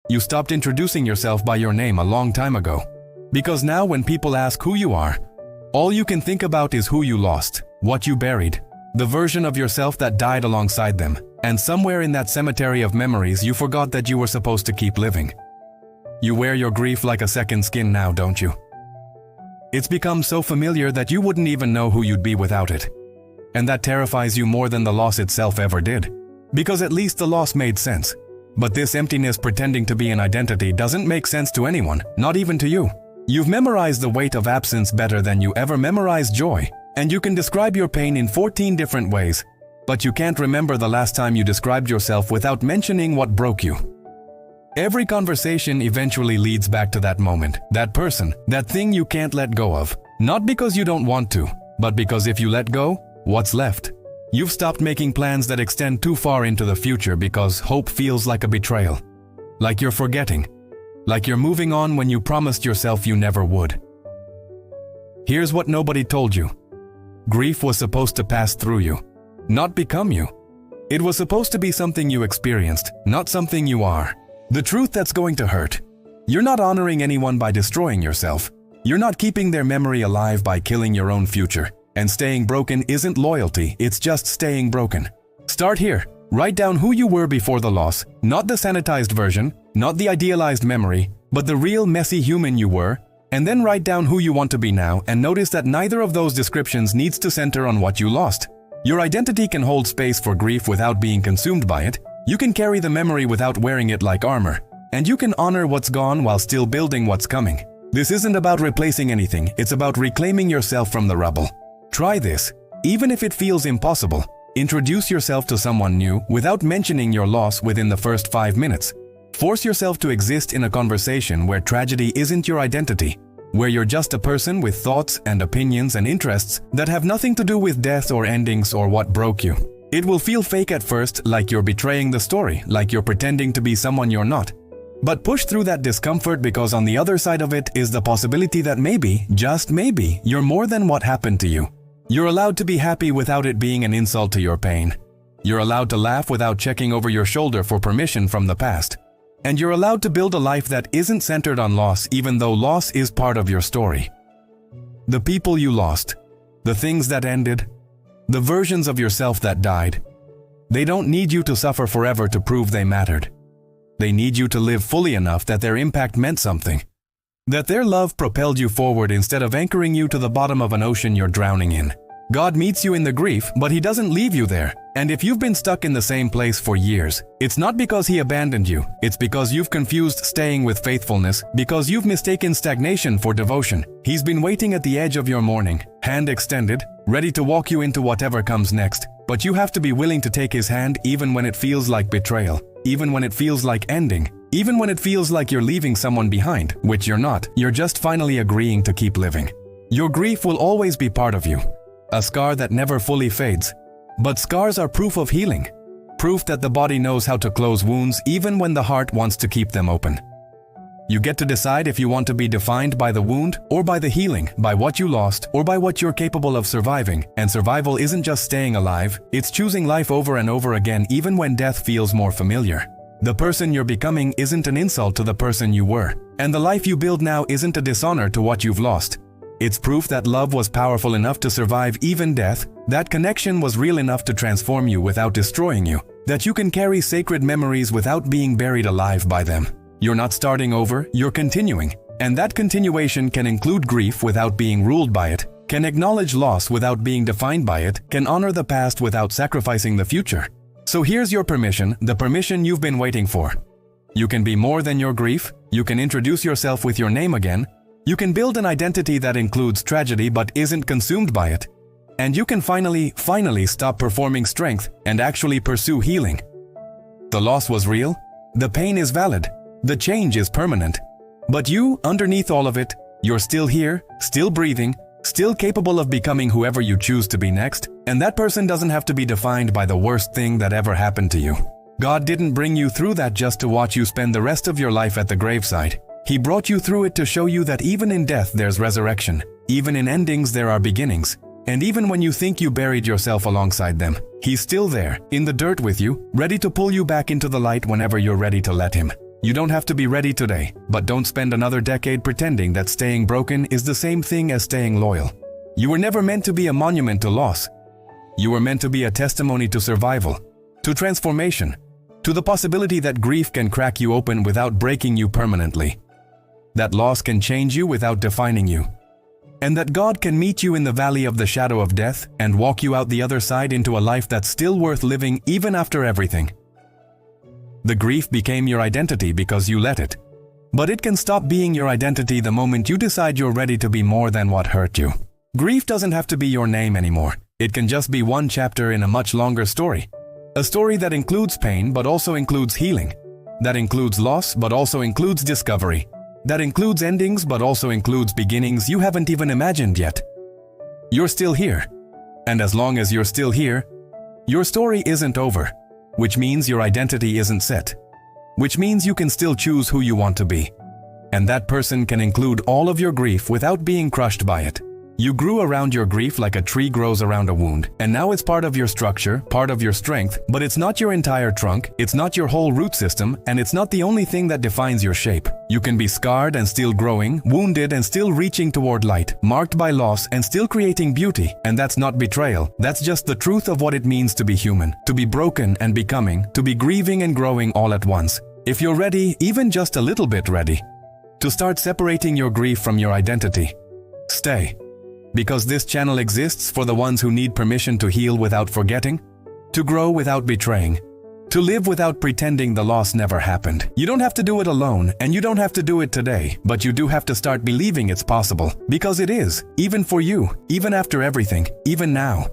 You stopped introducing yourself by your name a long time ago. Because now when people ask who you are, all you can think about is who you lost, what you buried, the version of yourself that died alongside them, and somewhere in that cemetery of memories you forgot that you were supposed to keep living. You wear your grief like a second skin now, don't you? It's become so familiar that you wouldn't even know who you'd be without it. And that terrifies you more than the loss itself ever did. Because at least the loss made sense. But this emptiness pretending to be an identity doesn't make sense to anyone, not even to you. You've memorized the weight of absence better than you ever memorized joy. And you can describe your pain in 14 different ways. But you can't remember the last time you described yourself without mentioning what broke you. Every conversation eventually leads back to that moment, that person, that thing you can't let go of. Not because you don't want to, but because if you let go, what's left? You've stopped making plans that extend too far into the future because hope feels like a betrayal. Like you're forgetting. Like you're moving on when you promised yourself you never would. Here's what nobody told you. Grief was supposed to pass through you, not become you. It was supposed to be something you experienced, not something you are. The truth that's going to hurt. You're not honoring anyone by destroying yourself. You're not keeping their memory alive by killing your own future. And staying broken isn't loyalty, it's just staying broken. Start here. Write down who you were before the loss, not the sanitized version, not the idealized memory, but the real messy human you were, and then write down who you want to be now and notice that neither of those descriptions needs to center on what you lost. Your identity can hold space for grief without being consumed by it. You can carry the memory without wearing it like armor. And you can honor what's gone while still building what's coming. This isn't about replacing anything, it's about reclaiming yourself from the rubble. Try this. Even if it feels impossible, introduce yourself to someone new without mentioning your loss within the first 5 minutes. Force yourself to exist in a conversation where tragedy isn't your identity, where you're just a person with thoughts and opinions and interests that have nothing to do with death or endings or what broke you. It will feel fake at first, like you're betraying the story, like you're pretending to be someone you're not. But push through that discomfort because on the other side of it is the possibility that maybe, just maybe, you're more than what happened to you. You're allowed to be happy without it being an insult to your pain. You're allowed to laugh without checking over your shoulder for permission from the past. And you're allowed to build a life that isn't centered on loss even though loss is part of your story. The people you lost, the things that ended, the versions of yourself that died, they don't need you to suffer forever to prove they mattered. They need you to live fully enough that their impact meant something. That their love propelled you forward instead of anchoring you to the bottom of an ocean you're drowning in. God meets you in the grief, but He doesn't leave you there. And if you've been stuck in the same place for years, it's not because He abandoned you. It's because you've confused staying with faithfulness, because you've mistaken stagnation for devotion. He's been waiting at the edge of your mourning, hand extended, ready to walk you into whatever comes next. But you have to be willing to take His hand even when it feels like betrayal, even when it feels like ending, even when it feels like you're leaving someone behind, which you're not. You're just finally agreeing to keep living. Your grief will always be part of you. A scar that never fully fades. But scars are proof of healing. Proof that the body knows how to close wounds even when the heart wants to keep them open. You get to decide if you want to be defined by the wound or by the healing, by what you lost or by what you're capable of surviving. And survival isn't just staying alive, it's choosing life over and over again even when death feels more familiar. The person you're becoming isn't an insult to the person you were. And the life you build now isn't a dishonor to what you've lost. It's proof that love was powerful enough to survive even death, that connection was real enough to transform you without destroying you, that you can carry sacred memories without being buried alive by them. You're not starting over, you're continuing. And that continuation can include grief without being ruled by it, can acknowledge loss without being defined by it, can honor the past without sacrificing the future. So here's your permission, the permission you've been waiting for. You can be more than your grief, you can introduce yourself with your name again, you can build an identity that includes tragedy but isn't consumed by it. And you can finally stop performing strength and actually pursue healing. The loss was real, the pain is valid, the change is permanent. But you, underneath all of it, you're still here, still breathing, still capable of becoming whoever you choose to be next, and that person doesn't have to be defined by the worst thing that ever happened to you. God didn't bring you through that just to watch you spend the rest of your life at the graveside. He brought you through it to show you that even in death there's resurrection, even in endings there are beginnings, and even when you think you buried yourself alongside them, He's still there, in the dirt with you, ready to pull you back into the light whenever you're ready to let Him. You don't have to be ready today, but don't spend another decade pretending that staying broken is the same thing as staying loyal. You were never meant to be a monument to loss. You were meant to be a testimony to survival, to transformation, to the possibility that grief can crack you open without breaking you permanently, that loss can change you without defining you, and that God can meet you in the valley of the shadow of death and walk you out the other side into a life that's still worth living even after everything. The grief became your identity because you let it, but it can stop being your identity the moment you decide you're ready to be more than what hurt you. Grief doesn't have to be your name anymore. It can just be one chapter in a much longer story. A story that includes pain but also includes healing, that includes loss but also includes discovery, that includes endings but also includes beginnings you haven't even imagined yet. You're still here, and as long as you're still here, your story isn't over, which means your identity isn't set, which means you can still choose who you want to be. And that person can include all of your grief without being crushed by it. You grew around your grief like a tree grows around a wound, and now it's part of your structure, part of your strength, but it's not your entire trunk, it's not your whole root system, and it's not the only thing that defines your shape. You can be scarred and still growing, wounded and still reaching toward light, marked by loss and still creating beauty, and that's not betrayal, that's just the truth of what it means to be human, to be broken and becoming, to be grieving and growing all at once. If you're ready, even just a little bit ready, to start separating your grief from your identity, stay. Because this channel exists for the ones who need permission to heal without forgetting, to grow without betraying, to live without pretending the loss never happened. You don't have to do it alone, and you don't have to do it today, but you do have to start believing it's possible. Because it is, even for you, even after everything, even now.